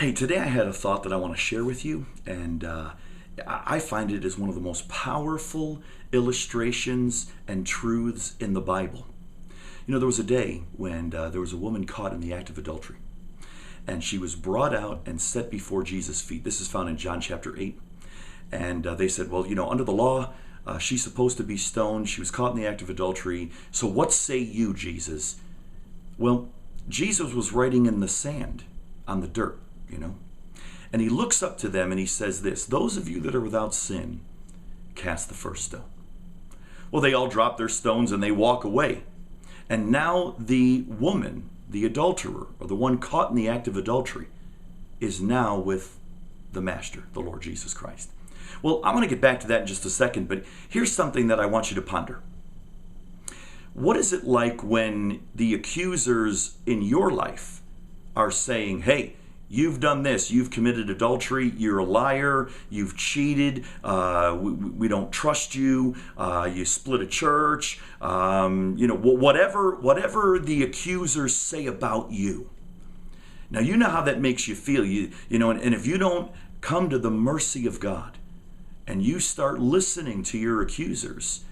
Hey, today I had a thought that I want to share with you, and I find it as one of the most powerful illustrations and truths in the Bible. You know, there was a day when there was a woman caught in the act of adultery, and she was brought out and set before Jesus' feet. This is found in John chapter 8. And they said, well, under the law, she's supposed to be stoned. She was caught in the act of adultery. So what say you, Jesus? Well, Jesus was writing in the sand, on the dirt. And he looks up to them and he says this, those of you that are without sin, cast the first stone. Well, they all drop their stones and they walk away. And now the woman, the adulterer, or the one caught in the act of adultery, is now with the Master, the Lord Jesus Christ. Well, I'm going to get back to that in just a second, but here's something that I want you to ponder. What is it like when the accusers in your life are saying, hey, you've done this, you've committed adultery, you're a liar, you've cheated, we don't trust you, you split a church, whatever the accusers say about you. Now, you know how that makes you feel, and if you don't come to the mercy of God and you start listening to your accusers,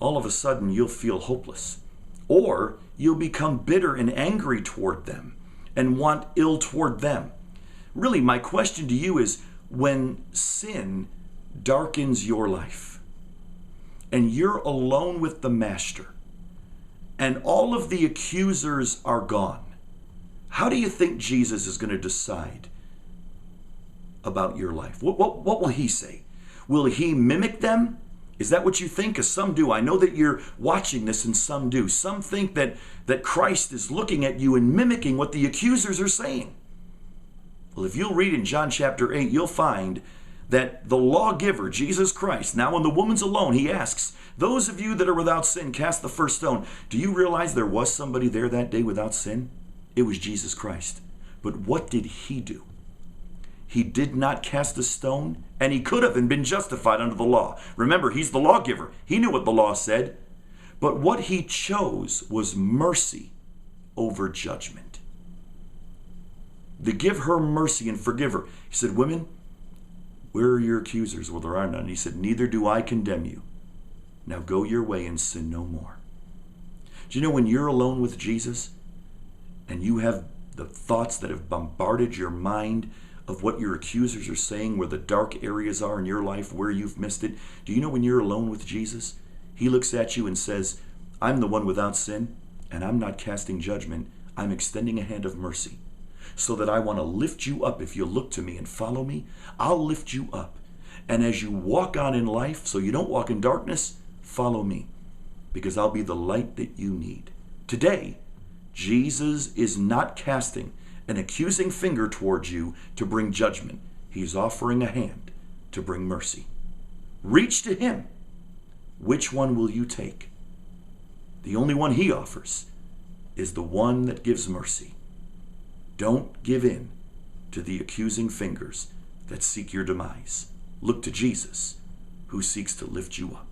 all of a sudden you'll feel hopeless, or you'll become bitter and angry toward them and want ill toward them. Really, my question to you is, when sin darkens your life and you're alone with the Master and all of the accusers are gone, how do you think Jesus is going to decide about your life? What will he say? Will he mimic them? Is that what you think? Because some do. I know that you're watching this and some do. Some think that Christ is looking at you and mimicking what the accusers are saying. Well, if you'll read in John chapter 8, you'll find that the lawgiver, Jesus Christ, now when the woman's alone, he asks, those of you that are without sin, cast the first stone. Do you realize there was somebody there that day without sin? It was Jesus Christ. But what did he do? He did not cast a stone, and he could have and been justified under the law. Remember, he's the lawgiver. He knew what the law said. But what he chose was mercy over judgment. To give her mercy and forgive her. He said, women, where are your accusers? Well, there are none. He said, neither do I condemn you. Now go your way and sin no more. Do you know when you're alone with Jesus and you have the thoughts that have bombarded your mind of what your accusers are saying, where the dark areas are in your life, where you've missed it? Do you know when you're alone with Jesus, he looks at you and says, I'm the one without sin, and I'm not casting judgment. I'm extending a hand of mercy so that I want to lift you up. If you look to me and follow me, I'll lift you up. And as you walk on in life, so you don't walk in darkness, follow me, because I'll be the light that you need. Today, Jesus is not casting an accusing finger towards you to bring judgment. He's offering a hand to bring mercy. Reach to him. Which one will you take? The only one he offers is the one that gives mercy. Don't give in to the accusing fingers that seek your demise. Look to Jesus, who seeks to lift you up.